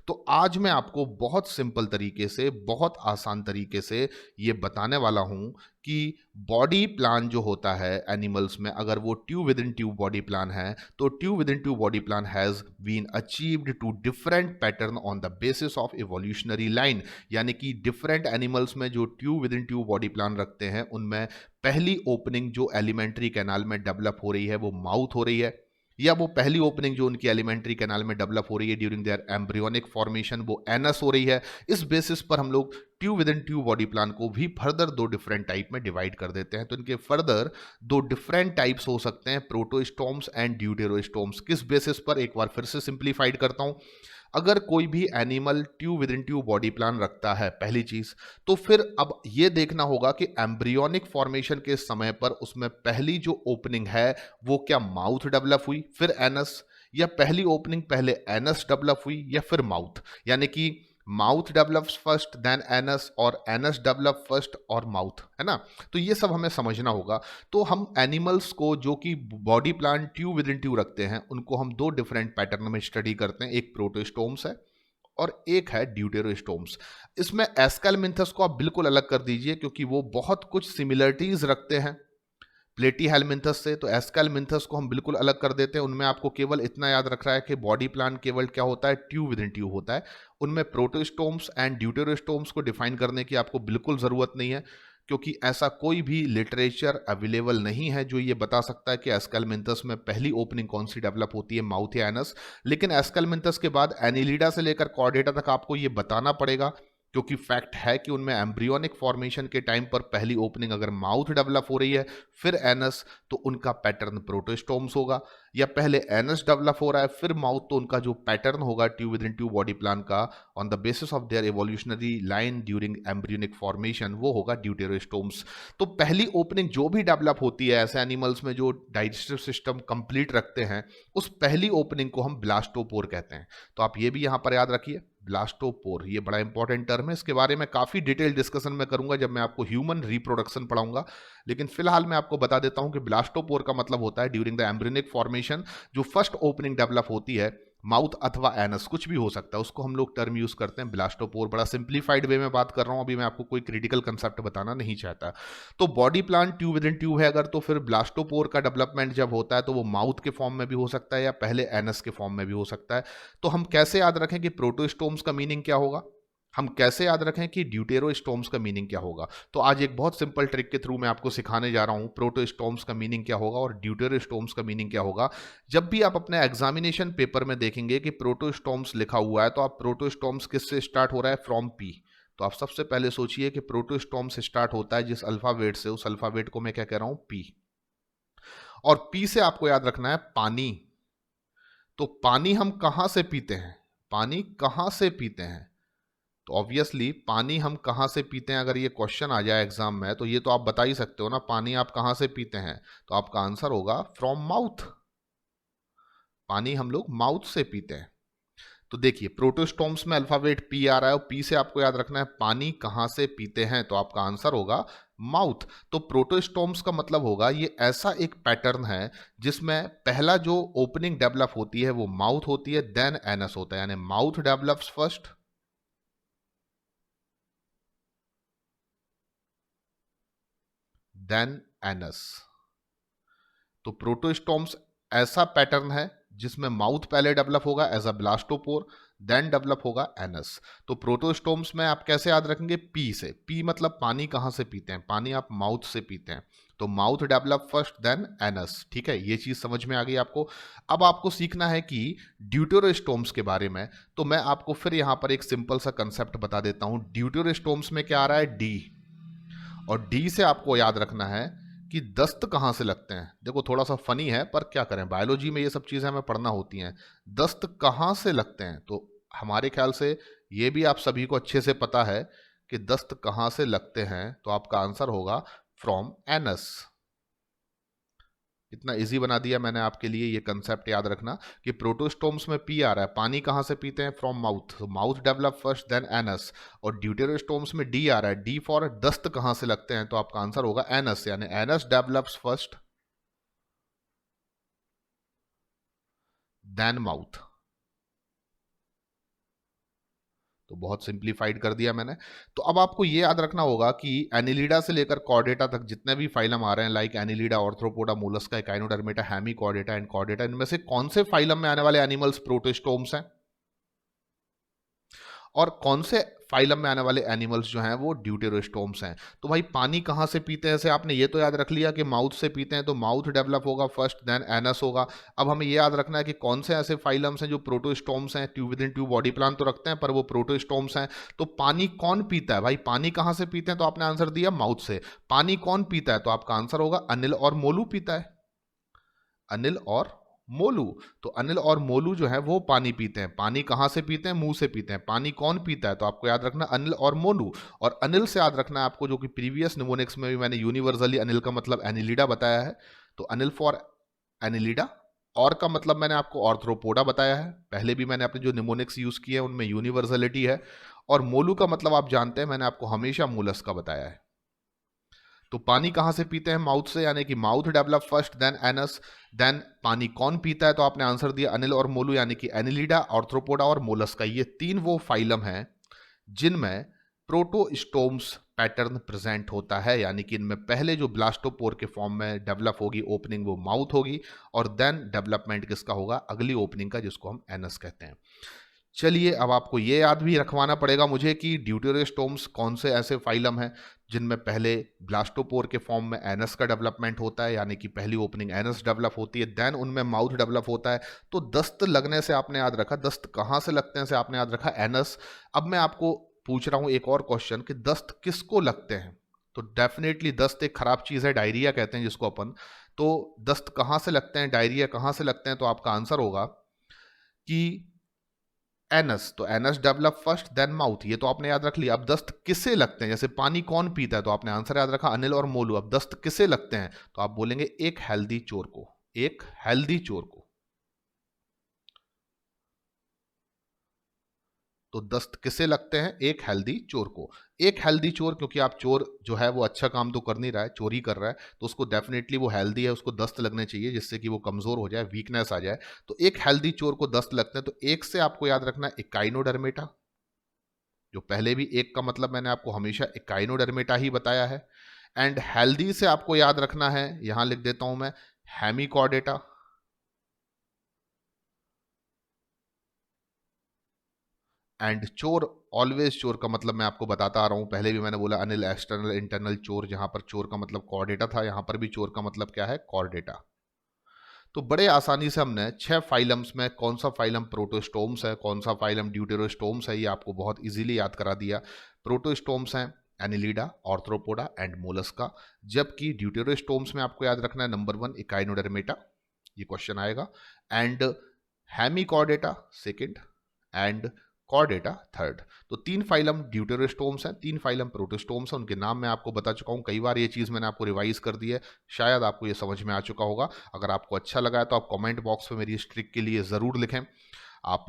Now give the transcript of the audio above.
तो आज मैं आपको बहुत सिंपल तरीके से, बहुत आसान तरीके से ये बताने वाला हूँ कि बॉडी प्लान जो होता है एनिमल्स में, अगर वो tube within tube body plan है, तो tube within tube body plan has been achieved two different pattern on the basis of evolutionary line. यानी कि डिफरेंट एनिमल्स में जो tube within tube body plan रखते हैं, उनमें पहली ओपनिंग जो एलिमेंट्री कैनाल में डेवलप हो रही है वो माउथ हो रही है, या वो पहली ओपनिंग जो उनकी एलिमेंट्री कैनाल में डेवलप हो रही है ड्यूरिंग देयर एम्ब्रियोनिक फॉर्मेशन वो एनस हो रही है। इस बेसिस पर हम लोग tube within tube body plan को भी फर्दर दो डिफरेंट टाइप में डिवाइड कर देते हैं। तो इनके फर्दर दो डिफरेंट टाइप्स हो सकते हैं, प्रोटोस्टोम्स एंड ड्यूटेरोस्टोम्स। किस बेसिस पर, एक बार फिर से सिंप्लीफाइड करता हूं। अगर कोई भी animal tube within tube body plan रखता है, पहली चीज, तो फिर अब ये देखना होगा कि एम्ब्रियोनिक फॉर्मेशन के समय पर उसमें पहली जो ओपनिंग है वो क्या माउथ डेवलप हुई फिर एनस, या पहली ओपनिंग पहले एनस डेवलप हुई या फिर माउथ। यानी कि mouth develops first then anus, और एनस डेवलप फर्स्ट और माउथ, है ना। तो ये सब हमें समझना होगा। तो हम एनिमल्स को जो कि body plan tube within tube रखते हैं, उनको हम दो डिफरेंट पैटर्न में स्टडी करते हैं। एक प्रोटोस्टोम्स है और एक है ड्यूटेरोस्टोम्स। इसमें एस्केलमिंथस को आप बिल्कुल अलग कर दीजिए, क्योंकि वो बहुत कुछ सिमिलरिटीज रखते हैं प्लेटीहेलमिंथस से। तो एस्केलमिंथस को हम बिल्कुल अलग कर देते हैं। उनमें आपको केवल इतना याद रख रहा है कि बॉडी प्लान केवल क्या होता है, ट्यूब विद इन ट्यूब होता है। उनमें प्रोटोस्टोम्स एंड ड्यूटेरोस्टोम्स को डिफाइन करने की आपको बिल्कुल ज़रूरत नहीं है, क्योंकि ऐसा कोई भी लिटरेचर अवेलेबल नहीं है जो ये बता सकता है कि एस्केलमिंथस में पहली ओपनिंग कौन सी डेवलप होती है, माउथ या एनस। लेकिन एस्केलमिंथस के बाद एनिलिडा से लेकर कॉर्डेटा तक आपको ये बताना पड़ेगा, क्योंकि फैक्ट है कि उनमें एम्ब्रियोनिक फॉर्मेशन के टाइम पर पहली ओपनिंग अगर माउथ डेवलप हो रही है फिर एनस, तो उनका पैटर्न प्रोटोस्टोम्स होगा। या पहले एनस डेवलप हो रहा है फिर माउथ, तो उनका जो पैटर्न होगा tube within tube body plan का on the basis of their evolutionary line during embryonic formation, वो होगा ड्यूटेरोस्टोम्स। तो पहली ओपनिंग जो भी डेवलप होती है ऐसे एनिमल्स में जो डाइजेस्टिव सिस्टम कंप्लीट रखते हैं, उस पहली ओपनिंग को हम ब्लास्टोपोर कहते हैं। तो आप ये भी यहां पर याद रखिए, ब्लास्टोपोर, ये बड़ा इंपॉर्टेंट टर्म है। इसके बारे में काफी डिटेल डिस्कशन में करूंगा जब मैं आपको ह्यूमन रिप्रोडक्शन पढ़ाऊंगा। लेकिन फिलहाल मैं आपको बता देता हूं कि ब्लास्टोपोर का मतलब होता है ड्यूरिंग द एम्ब्रियोनिक फॉर्मेशन जो फर्स्ट ओपनिंग डेवलप होती है, माउथ अथवा एनस, कुछ भी हो सकता है, उसको हम लोग टर्म यूज करते हैं ब्लास्टोपोर। बड़ा सिंप्लीफाइड वे में बात कर रहा हूं, अभी मैं आपको कोई क्रिटिकल कंसेप्ट बताना नहीं चाहता। तो body plan tube within tube है अगर, तो फिर ब्लास्टोपोर का डेवलपमेंट जब होता है तो वो माउथ के फॉर्म में भी हो सकता है या पहले एनस के फॉर्म में भी हो सकता है। तो हम कैसे याद रखें कि प्रोटोस्टोम्स का मीनिंग क्या होगा, हम कैसे याद रखें कि ड्यूटेरोस्टोम्स का मीनिंग क्या होगा। तो आज एक बहुत सिंपल ट्रिक के थ्रू मैं आपको सिखाने जा रहा हूं प्रोटोस्टोम्स का मीनिंग क्या होगा और ड्यूटेरोस्टोम्स का मीनिंग क्या होगा। जब भी आप अपने एग्जामिनेशन पेपर में देखेंगे कि प्रोटोस्टोम्स लिखा हुआ है, तो आप प्रोटोस्टोम्स किससे स्टार्ट हो रहा है, फ्रॉम पी। तो आप सबसे पहले सोचिए कि प्रोटोस्टोम्स स्टार्ट होता है जिस अल्फाबेट से, उस अल्फाबेट को मैं क्या कह रहा हूं, पी। और पी से आपको याद रखना है पानी। तो पानी हम कहां से पीते हैं, पानी कहां से पीते हैं, तो ऑब्वियसली पानी हम कहां से पीते हैं, अगर ये क्वेश्चन आ जाए एग्जाम में तो ये तो आप बता ही सकते हो ना, पानी आप कहां से पीते हैं। तो आपका आंसर होगा फ्रॉम माउथ। पानी हम लोग माउथ से पीते हैं। तो देखिए प्रोटोस्टोम्स में अल्फाबेट पी आ रहा है और पी से आपको याद रखना है पानी कहां से पीते हैं, तो आपका आंसर होगा माउथ। तो प्रोटोस्टोम्स का मतलब होगा ये ऐसा एक पैटर्न है जिसमें पहला जो ओपनिंग डेवलप होती है वो माउथ होती है, देन एनस होता है, यानी mouth develops first then anus. तो प्रोटोस्टोम्स ऐसा पैटर्न है जिसमें माउथ पहले डेवलप होगा as a blastopore, then develop होगा एनस। तो प्रोटोस्टोम्स में आप कैसे याद रखेंगे, पी से। पी मतलब पानी कहां से पीते हैं, पानी आप माउथ से पीते हैं, तो mouth develop first then anus. ठीक है, ये चीज समझ में आ गई आपको। अब आपको सीखना है कि ड्यूटेरोस्टोम्स के बारे में। तो मैं आपको फिर यहां पर एक सिंपल सा कंसेप्ट बता देता हूं। ड्यूटेरोस्टोम्स में क्या आ रहा है, डी। और डी से आपको याद रखना है कि दस्त कहाँ से लगते हैं। देखो थोड़ा सा फनी है पर क्या करें, बायोलॉजी में ये सब चीज़ें हमें पढ़ना होती हैं। दस्त कहाँ से लगते हैं, तो हमारे ख्याल से ये भी आप सभी को अच्छे से पता है कि दस्त कहाँ से लगते हैं, तो आपका आंसर होगा फ्रॉम एनस। इतना इजी बना दिया मैंने आपके लिए। ये कंसेप्ट याद रखना कि प्रोटोस्टोम्स में पी आ रहा है, पानी कहां से पीते हैं, from mouth, mouth develop first then anus. और ड्यूटेरोस्टोम्स में डी आ रहा है, डी फॉर दस्त कहां से लगते हैं, तो आपका आंसर होगा एनस, यानी anus develops first then mouth. तो बहुत सिंप्लीफाइड कर दिया मैंने। तो अब आपको ये याद रखना होगा कि एनिलिडा से लेकर कॉर्डेटा तक जितने भी फाइलम आ रहे हैं, like Annelida, Arthropoda, Mollusca, echinodermata, hemi Chordata and Chordata, इनमें से कौन से फाइलम में आने वाले एनिमल्स प्रोटिस्टोम्स हैं और कौन से फाइलम में आने वाले एनिमल्स जो हैं वो ड्यूटेरोस्टोम्स हैं। तो भाई पानी कहाँ से पीते हैं, से आपने ये तो याद रख लिया कि माउथ से पीते हैं, तो माउथ डेवलप होगा फर्स्ट, देन एनस होगा। अब हमें ये याद रखना है कि कौन से ऐसे फाइलम्स हैं जो प्रोटोस्टोम्स हैं, tube within tube body plan तो रखते हैं पर वो प्रोटोस्टोम्स हैं। तो पानी कौन पीता है, भाई पानी कहाँ से पीते हैं, तो आपने आंसर दिया माउथ से। पानी कौन पीता है, तो आपका आंसर होगा अनिल और मोलू पीता है, अनिल और मोलू। तो अनिल और मोलू जो है वो पानी पीते हैं। पानी कहाँ से पीते हैं, मुंह से पीते हैं। पानी कौन पीता है, तो आपको याद रखना अनिल और मोलू। और अनिल से याद रखना है आपको, जो कि प्रीवियस निमोनिक्स में भी मैंने यूनिवर्सली अनिल का मतलब एनिलिडा बताया है, तो अनिल फॉर एनिलिडा। और का मतलब मैंने आपको ऑर्थ्रोपोडा बताया है, पहले भी मैंने अपने जो निमोनिक्स यूज किए हैं उनमें यूनिवर्सलिटी है। और मोलू का मतलब आप जानते हैं, मैंने आपको हमेशा मोलस का बताया है। तो पानी कहाँ से पीते हैं, माउथ से, यानी कि mouth develop first then anus. Then पानी कौन पीता है, तो आपने आंसर दिया अनिल और मोलू, यानी कि एनिलिडा, ऑर्थ्रोपोडा और मोलस्का। ये तीन वो फाइलम हैं जिनमें प्रोटोस्टोम्स पैटर्न प्रेजेंट होता है, यानी कि इनमें पहले जो ब्लास्टोपोर के फॉर्म में डेवलप होगी ओपनिंग वो माउथ होगी, और देन डेवलपमेंट किसका होगा, अगली ओपनिंग का, जिसको हम एनस कहते हैं। चलिए अब आपको ये याद भी रखवाना पड़ेगा मुझे कि ड्यूटेरोस्टोम्स कौन से ऐसे फाइलम हैं जिनमें पहले ब्लास्टोपोर के फॉर्म में एनस का डेवलपमेंट होता है, यानी कि पहली ओपनिंग एनस डेवलप होती है, देन उनमें माउथ डेवलप होता है। तो दस्त लगने से आपने याद रखा, दस्त कहाँ से लगते हैं से आपने याद रखा एनस। अब मैं आपको पूछ रहा हूँ एक और क्वेश्चन कि दस्त किसको लगते हैं, तो डेफिनेटली दस्त एक खराब चीज़ है, डायरिया कहते हैं जिसको अपन। तो दस्त कहाँ से लगते हैं, डायरिया कहाँ से लगते हैं, तो आपका आंसर होगा कि एनस। तो anus develop first then mouth, ये तो आपने याद रख लिया। अब दस्त किसे लगते हैं, जैसे पानी कौन पीता है, तो आपने आंसर याद रखा अनिल और मोलू। अब दस्त किसे लगते हैं, तो आप बोलेंगे एक हेल्दी चोर को, एक हेल्दी चोर को। तो दस्त किसे लगते हैं, एक हेल्दी चोर को। एक हेल्दी चोर, क्योंकि आप चोर जो है वो अच्छा काम तो कर नहीं रहा है, चोरी कर रहा है, तो उसको डेफिनेटली वो हेल्दी है, उसको दस्त लगने चाहिए जिससे कि वो कमजोर हो जाए, वीकनेस आ जाए। तो एक हेल्दी चोर को दस्त लगते हैं। तो एक से आपको याद रखना है इकाइनोडर्मेटा, जो पहले भी एक का मतलब मैंने आपको हमेशा इकाइनोडर्मेटा ही बताया है। एंड हेल्दी से आपको याद रखना है, यहां लिख देता हूं मैं, हेमिकॉर्डेटा। एंड चोर, ऑलवेज चोर का मतलब मैं आपको बताता आ रहा हूं, पहले भी मैंने बोला अनिल एक्सटर्नल इंटरनल चोर, जहां पर चोर का मतलब कॉर्डेटा था, यहां पर भी चोर का मतलब क्या है, कॉर्डेटा। तो बड़े आसानी से हमने 6 फाइलम्स में कौन सा फाइलम प्रोटोस्टोम्स है, कौन सा फाइलम ड्यूटेरोस्टोम्स है, ये आपको बहुत इजीली याद करा दिया। प्रोटोस्टोम्स हैं एनिलिडा, ऑर्थ्रोपोडा एंड मोलस्का, जबकि ड्यूटेरोस्टोम्स में आपको याद रखना है नंबर 1 इकाइनोडर्मेटा, ये क्वेश्चन आएगा, and Hemichordata second, and Chordata third. तो 3 फाइलम ड्यूटेरोस्टोम्स हैं, 3 फाइलम प्रोटोस्टोम्स हैं, उनके नाम मैं आपको बता चुका हूं, कई बार ये चीज़ मैंने आपको रिवाइज कर दी है, शायद आपको ये समझ में आ चुका होगा। अगर आपको अच्छा लगा है तो आप कमेंट बॉक्स में मेरी इस ट्रिक के लिए ज़रूर लिखें। आप